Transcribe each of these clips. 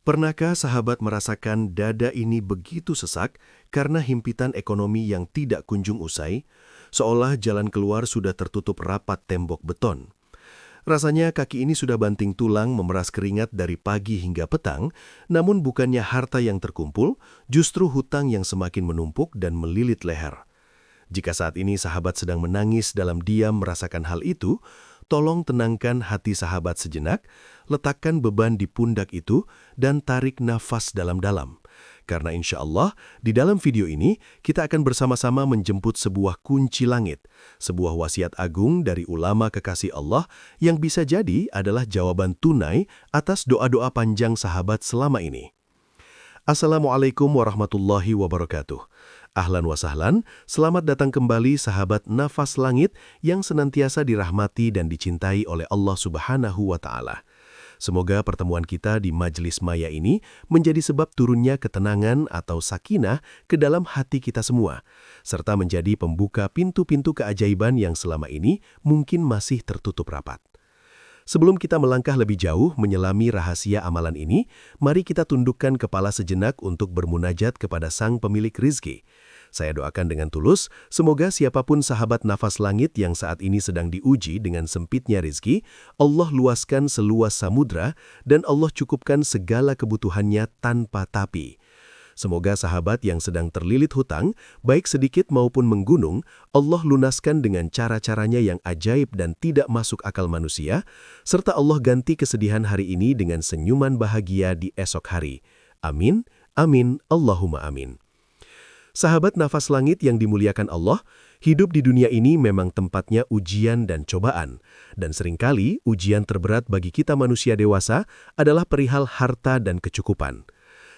Pernahkah sahabat merasakan dada ini begitu sesak karena himpitan ekonomi yang tidak kunjung usai, seolah jalan keluar sudah tertutup rapat tembok beton? Rasanya kaki ini sudah banting tulang memeras keringat dari pagi hingga petang, namun bukannya harta yang terkumpul, justru hutang yang semakin menumpuk dan melilit leher. Jika saat ini sahabat sedang menangis dalam diam merasakan hal itu, tolong tenangkan hati sahabat sejenak, letakkan beban di pundak itu, dan tarik nafas dalam-dalam. Karena insya Allah, di dalam video ini, kita akan bersama-sama menjemput sebuah kunci langit, sebuah wasiat agung dari ulama kekasih Allah yang bisa jadi adalah jawaban tunai atas doa-doa panjang sahabat selama ini. Assalamualaikum warahmatullahi wabarakatuh. Ahlan wa sahlan, selamat datang kembali sahabat Nafas Langit yang senantiasa dirahmati dan dicintai oleh Allah Subhanahu wa Ta'ala. Semoga pertemuan kita di Majlis Maya ini menjadi sebab turunnya ketenangan atau sakinah ke dalam hati kita semua, serta menjadi pembuka pintu-pintu keajaiban yang selama ini mungkin masih tertutup rapat. Sebelum kita melangkah lebih jauh menyelami rahasia amalan ini, mari kita tundukkan kepala sejenak untuk bermunajat kepada Sang Pemilik Rizki. Saya doakan dengan tulus, semoga siapapun sahabat Nafas Langit yang saat ini sedang diuji dengan sempitnya rizki, Allah luaskan seluas samudra dan Allah cukupkan segala kebutuhannya tanpa tapi. Semoga sahabat yang sedang terlilit hutang, baik sedikit maupun menggunung, Allah lunaskan dengan cara-caranya yang ajaib dan tidak masuk akal manusia, serta Allah ganti kesedihan hari ini dengan senyuman bahagia di esok hari. Amin, amin, Allahumma amin. Sahabat Nafas Langit yang dimuliakan Allah, hidup di dunia ini memang tempatnya ujian dan cobaan. Dan seringkali ujian terberat bagi kita manusia dewasa adalah perihal harta dan kecukupan.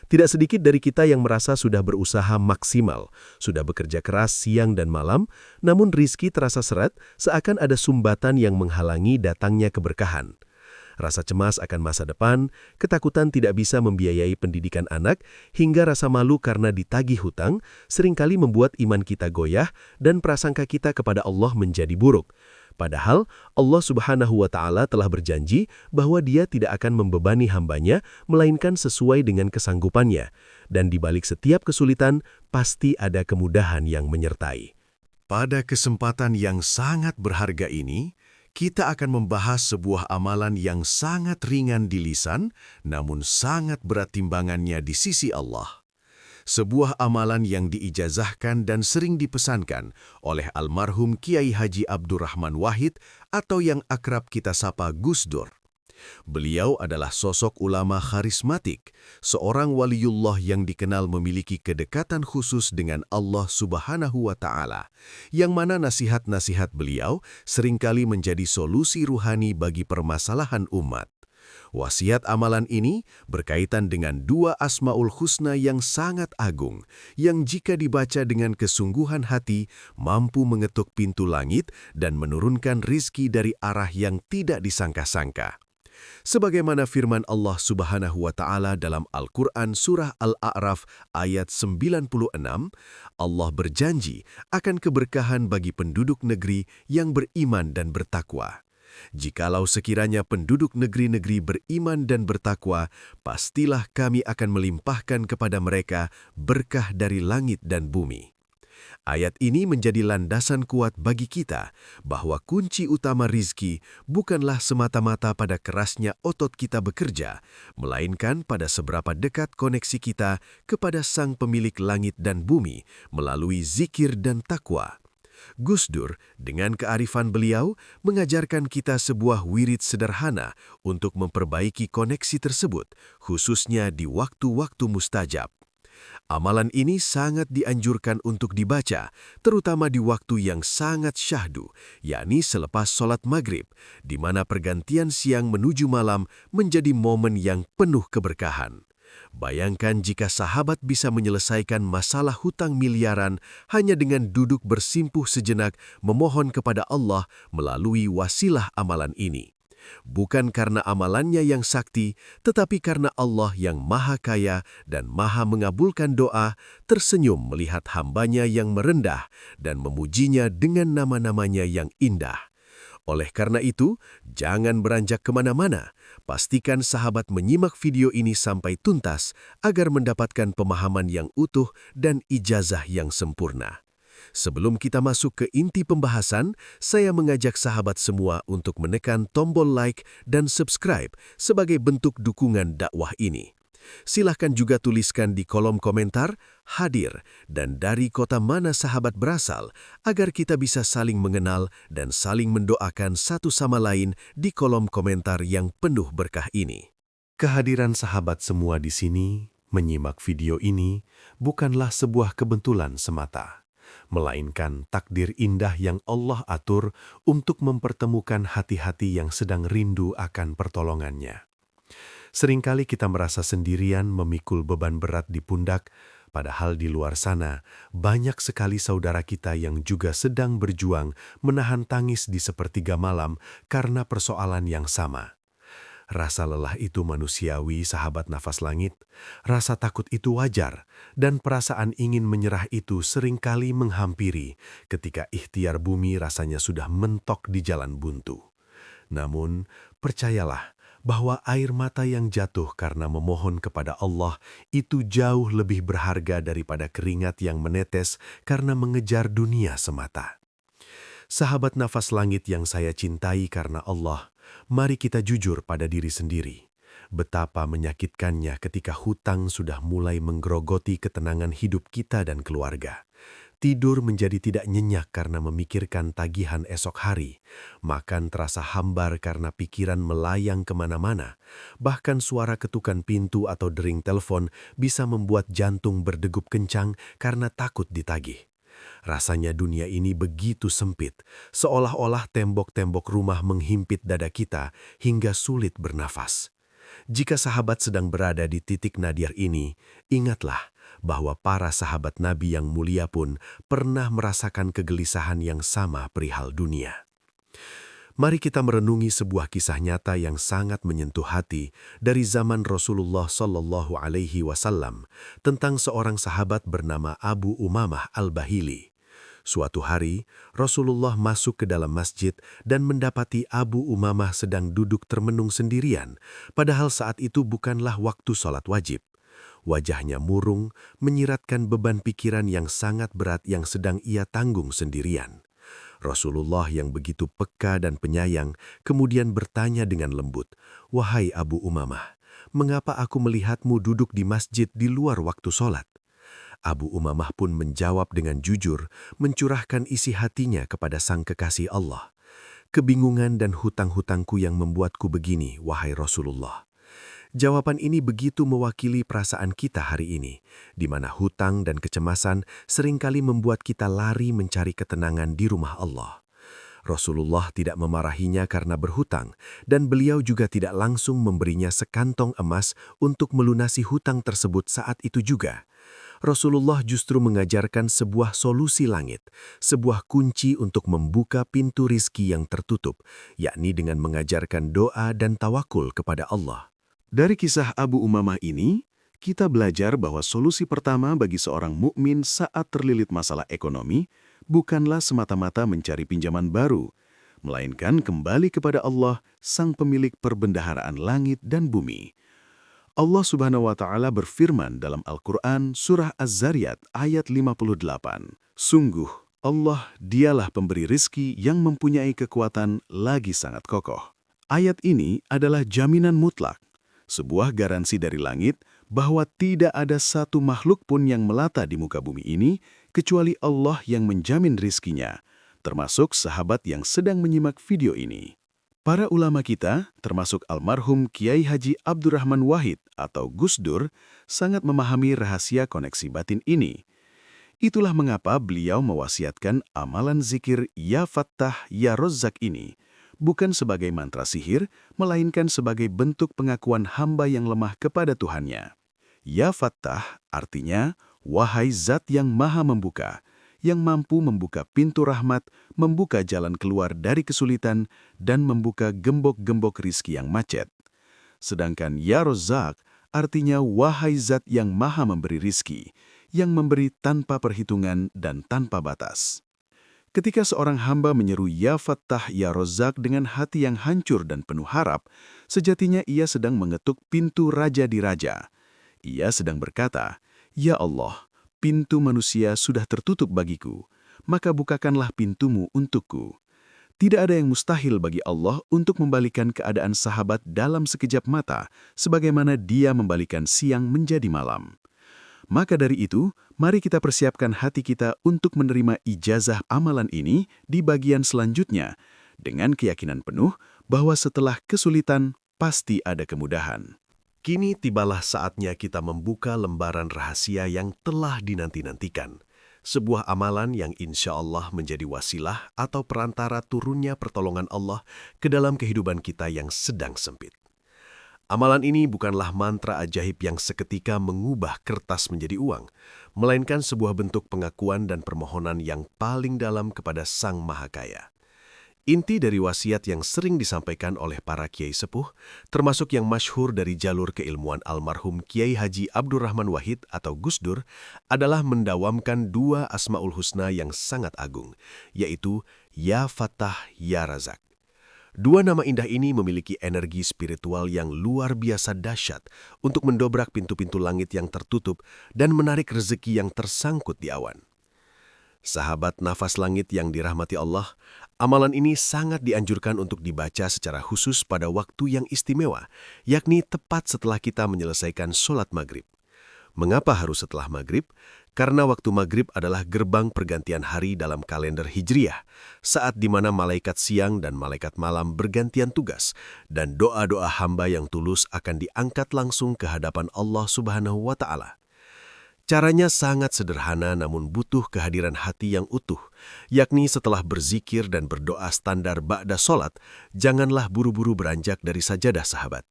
Tidak sedikit dari kita yang merasa sudah berusaha maksimal, sudah bekerja keras siang dan malam, namun rizki terasa seret seakan ada sumbatan yang menghalangi datangnya keberkahan. Rasa cemas akan masa depan, ketakutan tidak bisa membiayai pendidikan anak, hingga rasa malu karena ditagih hutang, seringkali membuat iman kita goyah dan prasangka kita kepada Allah menjadi buruk. Padahal Allah Subhanahu wa Ta'ala telah berjanji bahwa Dia tidak akan membebani hambanya, melainkan sesuai dengan kesanggupannya. Dan di balik setiap kesulitan, pasti ada kemudahan yang menyertai. Pada kesempatan yang sangat berharga ini, kita akan membahas sebuah amalan yang sangat ringan di lisan, namun sangat berat timbangannya di sisi Allah. Sebuah amalan yang diijazahkan dan sering dipesankan oleh almarhum Kiai Haji Abdurrahman Wahid atau yang akrab kita sapa Gus Dur. Beliau adalah sosok ulama karismatik, seorang waliullah yang dikenal memiliki kedekatan khusus dengan Allah Subhanahu wa Ta'ala, yang mana nasihat-nasihat beliau seringkali menjadi solusi ruhani bagi permasalahan umat. Wasiat amalan ini berkaitan dengan dua Asmaul Husna yang sangat agung, yang jika dibaca dengan kesungguhan hati, mampu mengetuk pintu langit dan menurunkan rizki dari arah yang tidak disangka-sangka. Sebagaimana firman Allah Subhanahu wa Ta'ala dalam Al-Quran Surah Al-A'raf ayat 96, Allah berjanji akan keberkahan bagi penduduk negeri yang beriman dan bertakwa. Jikalau sekiranya penduduk negeri-negeri beriman dan bertakwa, pastilah kami akan melimpahkan kepada mereka berkah dari langit dan bumi. Ayat ini menjadi landasan kuat bagi kita bahwa kunci utama rizki bukanlah semata-mata pada kerasnya otot kita bekerja, melainkan pada seberapa dekat koneksi kita kepada Sang Pemilik langit dan bumi melalui zikir dan takwa. Gus Dur, dengan kearifan beliau, mengajarkan kita sebuah wirid sederhana untuk memperbaiki koneksi tersebut, khususnya di waktu-waktu mustajab. Amalan ini sangat dianjurkan untuk dibaca, terutama di waktu yang sangat syahdu, yakni selepas sholat maghrib, di mana pergantian siang menuju malam menjadi momen yang penuh keberkahan. Bayangkan jika sahabat bisa menyelesaikan masalah hutang miliaran hanya dengan duduk bersimpuh sejenak memohon kepada Allah melalui wasilah amalan ini. Bukan karena amalannya yang sakti, tetapi karena Allah yang maha kaya dan maha mengabulkan doa, tersenyum melihat hambanya yang merendah dan memujinya dengan nama-namanya yang indah. Oleh karena itu, jangan beranjak kemana-mana. Pastikan sahabat menyimak video ini sampai tuntas agar mendapatkan pemahaman yang utuh dan ijazah yang sempurna. Sebelum kita masuk ke inti pembahasan, saya mengajak sahabat semua untuk menekan tombol like dan subscribe sebagai bentuk dukungan dakwah ini. Silahkan juga tuliskan di kolom komentar, hadir, dan dari kota mana sahabat berasal, agar kita bisa saling mengenal dan saling mendoakan satu sama lain di kolom komentar yang penuh berkah ini. Kehadiran sahabat semua di sini, menyimak video ini, bukanlah sebuah kebetulan semata, melainkan takdir indah yang Allah atur untuk mempertemukan hati-hati yang sedang rindu akan pertolongannya. Seringkali kita merasa sendirian memikul beban berat di pundak, padahal di luar sana banyak sekali saudara kita yang juga sedang berjuang menahan tangis di sepertiga malam karena persoalan yang sama. Rasa lelah itu manusiawi, sahabat nafas langit. Rasa takut itu wajar, dan perasaan ingin menyerah itu seringkali menghampiri ketika ikhtiar bumi rasanya sudah mentok di jalan buntu. Namun, percayalah bahwa air mata yang jatuh karena memohon kepada Allah itu jauh lebih berharga daripada keringat yang menetes karena mengejar dunia semata. Sahabat nafas langit yang saya cintai karena Allah, mari kita jujur pada diri sendiri. Betapa menyakitkannya ketika hutang sudah mulai menggerogoti ketenangan hidup kita dan keluarga. Tidur menjadi tidak nyenyak karena memikirkan tagihan esok hari. Makan terasa hambar karena pikiran melayang kemana-mana. Bahkan suara ketukan pintu atau dering telepon bisa membuat jantung berdegup kencang karena takut ditagih. Rasanya dunia ini begitu sempit, seolah-olah tembok-tembok rumah menghimpit dada kita hingga sulit bernafas. Jika sahabat sedang berada di titik nadir ini, ingatlah bahwa para sahabat Nabi yang mulia pun pernah merasakan kegelisahan yang sama perihal dunia. Mari kita merenungi sebuah kisah nyata yang sangat menyentuh hati dari zaman Rasulullah Shallallahu Alaihi Wasallam tentang seorang sahabat bernama Abu Umamah Al-Bahili. Suatu hari, Rasulullah masuk ke dalam masjid dan mendapati Abu Umamah sedang duduk termenung sendirian, padahal saat itu bukanlah waktu sholat wajib. Wajahnya murung, menyiratkan beban pikiran yang sangat berat yang sedang ia tanggung sendirian. Rasulullah yang begitu peka dan penyayang kemudian bertanya dengan lembut, "Wahai Abu Umamah, mengapa aku melihatmu duduk di masjid di luar waktu sholat?" Abu Umamah pun menjawab dengan jujur, mencurahkan isi hatinya kepada Sang Kekasih Allah. "Kebingungan dan hutang-hutangku yang membuatku begini, wahai Rasulullah." Jawaban ini begitu mewakili perasaan kita hari ini, di mana hutang dan kecemasan seringkali membuat kita lari mencari ketenangan di rumah Allah. Rasulullah tidak memarahinya karena berhutang, dan beliau juga tidak langsung memberinya sekantong emas untuk melunasi hutang tersebut saat itu juga. Rasulullah justru mengajarkan sebuah solusi langit, sebuah kunci untuk membuka pintu rizki yang tertutup, yakni dengan mengajarkan doa dan tawakul kepada Allah. Dari kisah Abu Umamah ini, kita belajar bahwa solusi pertama bagi seorang mukmin saat terlilit masalah ekonomi bukanlah semata-mata mencari pinjaman baru, melainkan kembali kepada Allah, Sang Pemilik perbendaharaan langit dan bumi. Allah Subhanahu wa Ta'ala berfirman dalam Al-Quran Surah Az-Zariyat ayat 58, "Sungguh, Allah dialah pemberi rizki yang mempunyai kekuatan lagi sangat kokoh." Ayat ini adalah jaminan mutlak, sebuah garansi dari langit bahwa tidak ada satu makhluk pun yang melata di muka bumi ini kecuali Allah yang menjamin rizkinya, termasuk sahabat yang sedang menyimak video ini. Para ulama kita, termasuk almarhum Kiai Haji Abdurrahman Wahid atau Gus Dur, sangat memahami rahasia koneksi batin ini. Itulah mengapa beliau mewasiatkan amalan zikir Ya Fattah, Ya Razzaq ini, bukan sebagai mantra sihir, melainkan sebagai bentuk pengakuan hamba yang lemah kepada Tuhannya. Ya Fattah artinya, wahai zat yang maha membuka, yang mampu membuka pintu rahmat, membuka jalan keluar dari kesulitan, dan membuka gembok-gembok rizki yang macet. Sedangkan Ya Razzaq artinya wahai zat yang maha memberi rizki, yang memberi tanpa perhitungan dan tanpa batas. Ketika seorang hamba menyeru Ya Fattah, Ya Razzaq dengan hati yang hancur dan penuh harap, sejatinya ia sedang mengetuk pintu raja di raja. Ia sedang berkata, Ya Allah, pintu manusia sudah tertutup bagiku, maka bukakanlah pintumu untukku. Tidak ada yang mustahil bagi Allah untuk membalikan keadaan sahabat dalam sekejap mata, sebagaimana Dia membalikan siang menjadi malam. Maka dari itu, mari kita persiapkan hati kita untuk menerima ijazah amalan ini di bagian selanjutnya, dengan keyakinan penuh bahwa setelah kesulitan pasti ada kemudahan. Kini tibalah saatnya kita membuka lembaran rahasia yang telah dinanti-nantikan. Sebuah amalan yang insya Allah menjadi wasilah atau perantara turunnya pertolongan Allah ke dalam kehidupan kita yang sedang sempit. Amalan ini bukanlah mantra ajaib yang seketika mengubah kertas menjadi uang, melainkan sebuah bentuk pengakuan dan permohonan yang paling dalam kepada Sang Maha Kaya. Inti dari wasiat yang sering disampaikan oleh para kiai sepuh, termasuk yang masyhur dari jalur keilmuan almarhum Kiai Haji Abdurrahman Wahid atau Gus Dur, adalah mendawamkan dua Asmaul Husna yang sangat agung, yaitu Ya Fattah, Ya Razak. Dua nama indah ini memiliki energi spiritual yang luar biasa dahsyat untuk mendobrak pintu-pintu langit yang tertutup dan menarik rezeki yang tersangkut di awan. Sahabat nafas langit yang dirahmati Allah, amalan ini sangat dianjurkan untuk dibaca secara khusus pada waktu yang istimewa, yakni tepat setelah kita menyelesaikan sholat maghrib. Mengapa harus setelah maghrib? Karena waktu maghrib adalah gerbang pergantian hari dalam kalender Hijriah, saat di mana malaikat siang dan malaikat malam bergantian tugas, dan doa-doa hamba yang tulus akan diangkat langsung ke hadapan Allah Subhanahu wa Ta'ala. Caranya sangat sederhana namun butuh kehadiran hati yang utuh, yakni setelah berzikir dan berdoa standar ba'da sholat, janganlah buru-buru beranjak dari sajadah sahabat.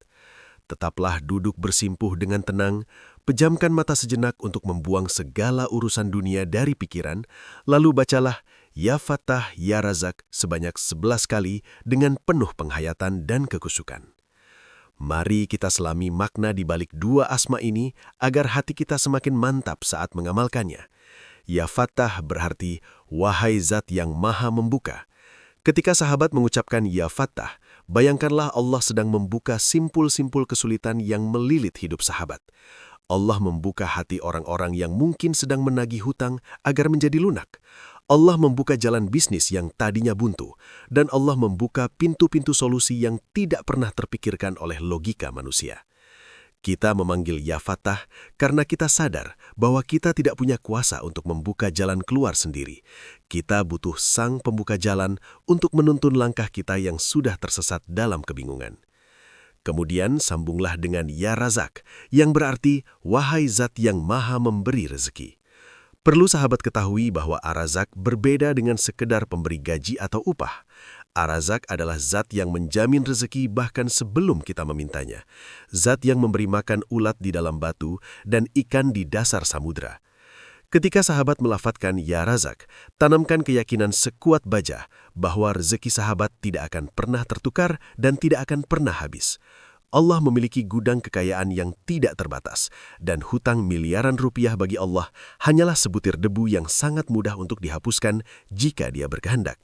Tetaplah duduk bersimpuh dengan tenang, pejamkan mata sejenak untuk membuang segala urusan dunia dari pikiran, lalu bacalah Ya Fattah, Ya Razak sebanyak 11 kali dengan penuh penghayatan dan kekusukan. Mari kita selami makna di balik dua asma ini agar hati kita semakin mantap saat mengamalkannya. Ya Fattah berarti wahai zat yang maha membuka. Ketika sahabat mengucapkan Ya Fattah, bayangkanlah Allah sedang membuka simpul-simpul kesulitan yang melilit hidup sahabat. Allah membuka hati orang-orang yang mungkin sedang menagih hutang agar menjadi lunak. Allah membuka jalan bisnis yang tadinya buntu, dan Allah membuka pintu-pintu solusi yang tidak pernah terpikirkan oleh logika manusia. Kita memanggil Ya Fattah karena kita sadar bahwa kita tidak punya kuasa untuk membuka jalan keluar sendiri. Kita butuh Sang Pembuka jalan untuk menuntun langkah kita yang sudah tersesat dalam kebingungan. Kemudian sambunglah dengan Ya Razak, yang berarti wahai zat yang maha memberi rezeki. Perlu sahabat ketahui bahwa Ar-Razak berbeda dengan sekedar pemberi gaji atau upah. Ar-Razak adalah zat yang menjamin rezeki bahkan sebelum kita memintanya. Zat yang memberi makan ulat di dalam batu dan ikan di dasar samudra. Ketika sahabat melafadzkan Ya Razak, tanamkan keyakinan sekuat baja bahwa rezeki sahabat tidak akan pernah tertukar dan tidak akan pernah habis. Allah memiliki gudang kekayaan yang tidak terbatas, dan hutang miliaran rupiah bagi Allah hanyalah sebutir debu yang sangat mudah untuk dihapuskan jika Dia berkehendak.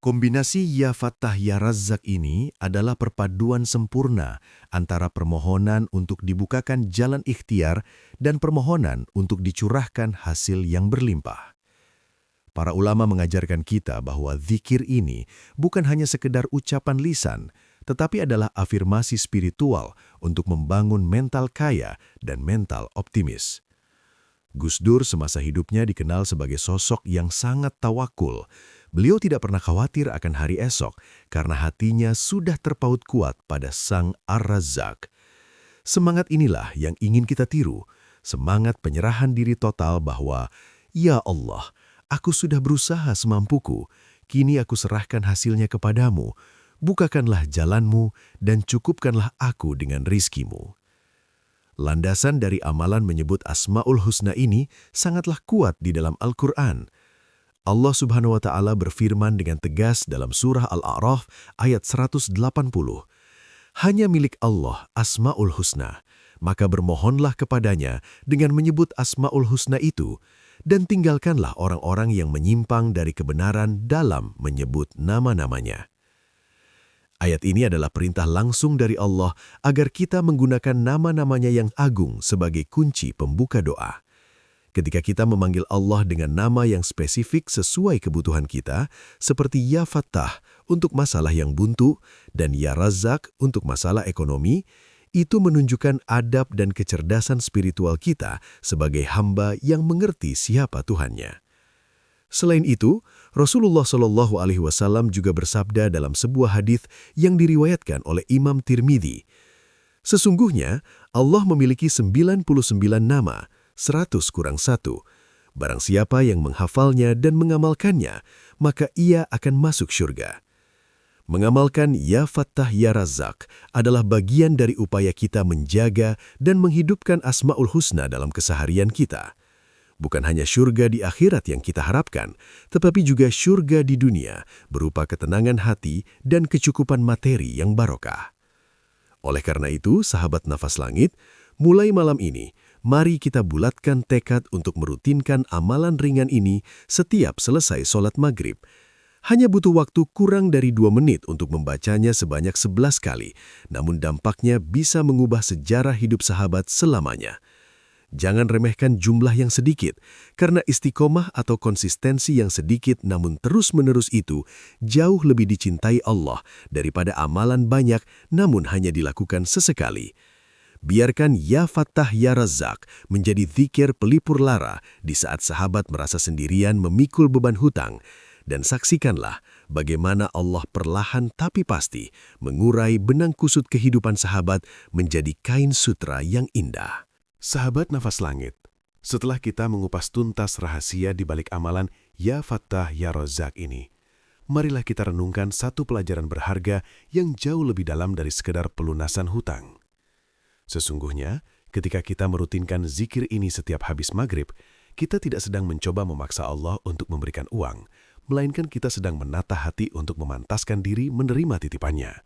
Kombinasi Ya Fattah, Ya Razak ini adalah perpaduan sempurna antara permohonan untuk dibukakan jalan ikhtiar dan permohonan untuk dicurahkan hasil yang berlimpah. Para ulama mengajarkan kita bahwa zikir ini bukan hanya sekedar ucapan lisan, tetapi adalah afirmasi spiritual untuk membangun mental kaya dan mental optimis. Gus Dur semasa hidupnya dikenal sebagai sosok yang sangat tawakul. Beliau tidak pernah khawatir akan hari esok karena hatinya sudah terpaut kuat pada Sang Ar-Razak. Semangat inilah yang ingin kita tiru, semangat penyerahan diri total bahwa, Ya Allah, aku sudah berusaha semampuku, kini aku serahkan hasilnya kepadamu. Bukakanlah jalanmu dan cukupkanlah aku dengan rizkimu. Landasan dari amalan menyebut Asmaul Husna ini sangatlah kuat di dalam Al-Quran. Allah Subhanahu wa Ta'ala berfirman dengan tegas dalam surah Al-A'raf ayat 180. Hanya milik Allah Asmaul Husna, maka bermohonlah kepadanya dengan menyebut Asmaul Husna itu, dan tinggalkanlah orang-orang yang menyimpang dari kebenaran dalam menyebut nama-namanya. Ayat ini adalah perintah langsung dari Allah agar kita menggunakan nama-namanya yang agung sebagai kunci pembuka doa. Ketika kita memanggil Allah dengan nama yang spesifik sesuai kebutuhan kita, seperti Ya Fattah untuk masalah yang buntu dan Ya Razzaq untuk masalah ekonomi, itu menunjukkan adab dan kecerdasan spiritual kita sebagai hamba yang mengerti siapa Tuhannya. Selain itu, Rasulullah SAW juga bersabda dalam sebuah hadis yang diriwayatkan oleh Imam Tirmidzi, "Sesungguhnya Allah memiliki 99 nama, 100 kurang 1. Barang siapa yang menghafalnya dan mengamalkannya, maka ia akan masuk syurga." Mengamalkan Ya Fattah Ya Razzaq adalah bagian dari upaya kita menjaga dan menghidupkan Asma'ul Husna dalam keseharian kita. Bukan hanya syurga di akhirat yang kita harapkan, tetapi juga syurga di dunia berupa ketenangan hati dan kecukupan materi yang barokah. Oleh karena itu, sahabat Nafas Langit, mulai malam ini, mari kita bulatkan tekad untuk merutinkan amalan ringan ini setiap selesai sholat maghrib. Hanya butuh waktu kurang dari 2 menit untuk membacanya sebanyak 11 kali, namun dampaknya bisa mengubah sejarah hidup sahabat selamanya. Jangan remehkan jumlah yang sedikit, karena istiqomah atau konsistensi yang sedikit namun terus-menerus itu jauh lebih dicintai Allah daripada amalan banyak namun hanya dilakukan sesekali. Biarkan Ya Fattah Ya Razzaq menjadi zikir pelipur lara di saat sahabat merasa sendirian memikul beban hutang, dan saksikanlah bagaimana Allah perlahan tapi pasti mengurai benang kusut kehidupan sahabat menjadi kain sutra yang indah. Sahabat Nafas Langit, setelah kita mengupas tuntas rahasia di balik amalan Ya Fattah Ya Razzaq ini, marilah kita renungkan satu pelajaran berharga yang jauh lebih dalam dari sekedar pelunasan hutang. Sesungguhnya, ketika kita merutinkan zikir ini setiap habis maghrib, kita tidak sedang mencoba memaksa Allah untuk memberikan uang, melainkan kita sedang menata hati untuk memantaskan diri menerima titipannya.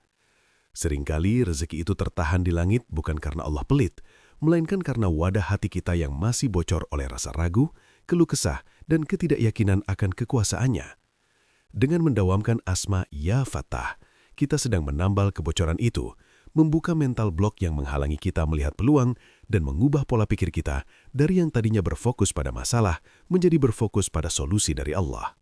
Seringkali rezeki itu tertahan di langit bukan karena Allah pelit, melainkan karena wadah hati kita yang masih bocor oleh rasa ragu, keluh kesah, dan ketidakyakinan akan kekuasaannya. Dengan mendawamkan asma Ya Fattah, kita sedang menambal kebocoran itu, membuka mental blok yang menghalangi kita melihat peluang, dan mengubah pola pikir kita dari yang tadinya berfokus pada masalah menjadi berfokus pada solusi dari Allah.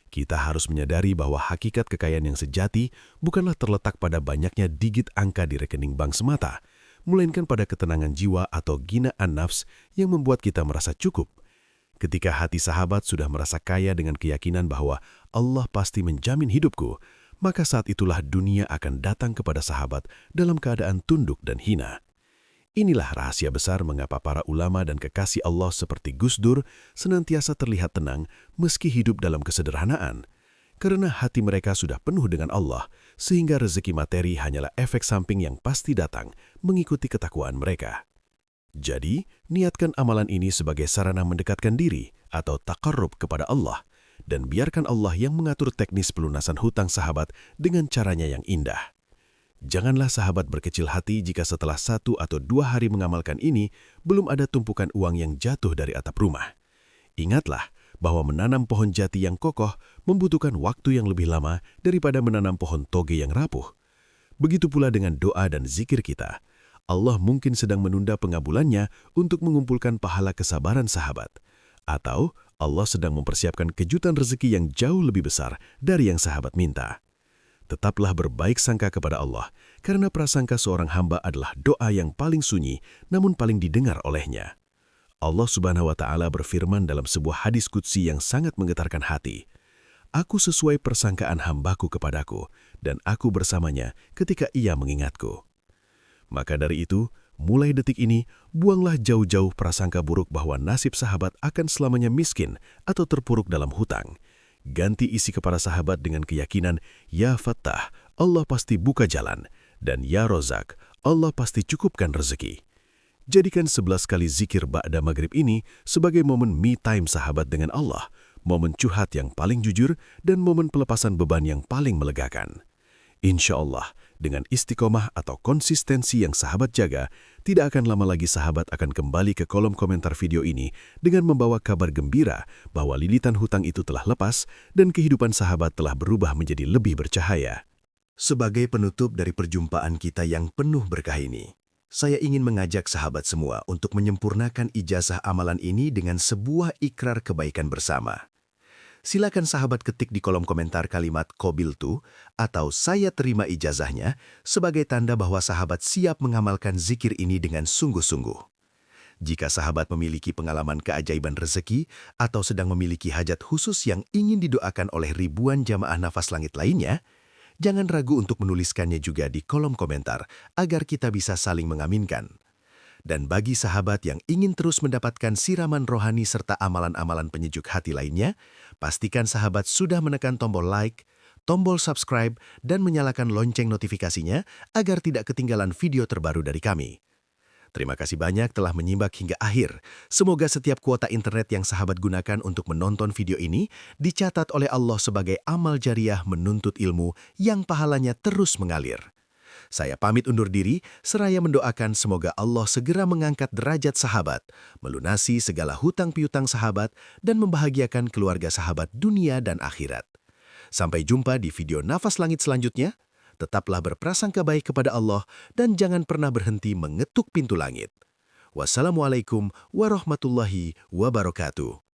Kita harus menyadari bahwa hakikat kekayaan yang sejati bukanlah terletak pada banyaknya digit angka di rekening bank semata, melainkan pada ketenangan jiwa atau ghinaan nafs yang membuat kita merasa cukup. Ketika hati sahabat sudah merasa kaya dengan keyakinan bahwa Allah pasti menjamin hidupku, maka saat itulah dunia akan datang kepada sahabat dalam keadaan tunduk dan hina. Inilah rahasia besar mengapa para ulama dan kekasih Allah seperti Gus Dur senantiasa terlihat tenang meski hidup dalam kesederhanaan, karena hati mereka sudah penuh dengan Allah, sehingga rezeki materi hanyalah efek samping yang pasti datang mengikuti ketakwaan mereka. Jadi, niatkan amalan ini sebagai sarana mendekatkan diri atau taqarrub kepada Allah, dan biarkan Allah yang mengatur teknis pelunasan hutang sahabat dengan caranya yang indah. Janganlah sahabat berkecil hati jika setelah 1 atau 2 hari mengamalkan ini, belum ada tumpukan uang yang jatuh dari atap rumah. Ingatlah bahwa menanam pohon jati yang kokoh membutuhkan waktu yang lebih lama daripada menanam pohon toge yang rapuh. Begitu pula dengan doa dan zikir kita. Allah mungkin sedang menunda pengabulannya untuk mengumpulkan pahala kesabaran sahabat. Atau Allah sedang mempersiapkan kejutan rezeki yang jauh lebih besar dari yang sahabat minta. Tetaplah berbaik sangka kepada Allah, karena prasangka seorang hamba adalah doa yang paling sunyi namun paling didengar olehnya. Allah Subhanahu wa Ta'ala berfirman dalam sebuah hadis qudsi yang sangat menggetarkan hati. Aku sesuai persangkaan hambaku kepadaku, dan aku bersamanya ketika ia mengingatku. Maka dari itu, mulai detik ini, buanglah jauh-jauh prasangka buruk bahwa nasib sahabat akan selamanya miskin atau terpuruk dalam hutang. Ganti isi kepala sahabat dengan keyakinan, Ya Fattah, Allah pasti buka jalan, dan Ya Razzaq, Allah pasti cukupkan rezeki. Jadikan 11 kali zikir ba'da maghrib ini sebagai momen me time sahabat dengan Allah, momen curhat yang paling jujur, dan momen pelepasan beban yang paling melegakan. Insya Allah, dengan istiqomah atau konsistensi yang sahabat jaga, Tidak akan lama lagi sahabat akan kembali ke kolom komentar video ini dengan membawa kabar gembira bahwa lilitan hutang itu telah lepas dan kehidupan sahabat telah berubah menjadi lebih bercahaya. Sebagai penutup dari perjumpaan kita yang penuh berkah ini, saya ingin mengajak sahabat semua untuk menyempurnakan ijazah amalan ini dengan sebuah ikrar kebaikan bersama. Silakan sahabat ketik di kolom komentar kalimat qabiltu atau saya terima ijazahnya sebagai tanda bahwa sahabat siap mengamalkan zikir ini dengan sungguh-sungguh. Jika sahabat memiliki pengalaman keajaiban rezeki atau sedang memiliki hajat khusus yang ingin didoakan oleh ribuan jamaah nafas langit lainnya, jangan ragu untuk menuliskannya juga di kolom komentar agar kita bisa saling mengaminkan. Dan bagi sahabat yang ingin terus mendapatkan siraman rohani serta amalan-amalan penyejuk hati lainnya, pastikan sahabat sudah menekan tombol like, tombol subscribe, dan menyalakan lonceng notifikasinya agar tidak ketinggalan video terbaru dari kami. Terima kasih banyak telah menyimak hingga akhir. Semoga setiap kuota internet yang sahabat gunakan untuk menonton video ini dicatat oleh Allah sebagai amal jariah menuntut ilmu yang pahalanya terus mengalir. Saya pamit undur diri, seraya mendoakan semoga Allah segera mengangkat derajat sahabat, melunasi segala hutang piutang sahabat, dan membahagiakan keluarga sahabat dunia dan akhirat. Sampai jumpa di video Nafas Langit selanjutnya. Tetaplah berprasangka baik kepada Allah dan jangan pernah berhenti mengetuk pintu langit. Wassalamualaikum warahmatullahi wabarakatuh.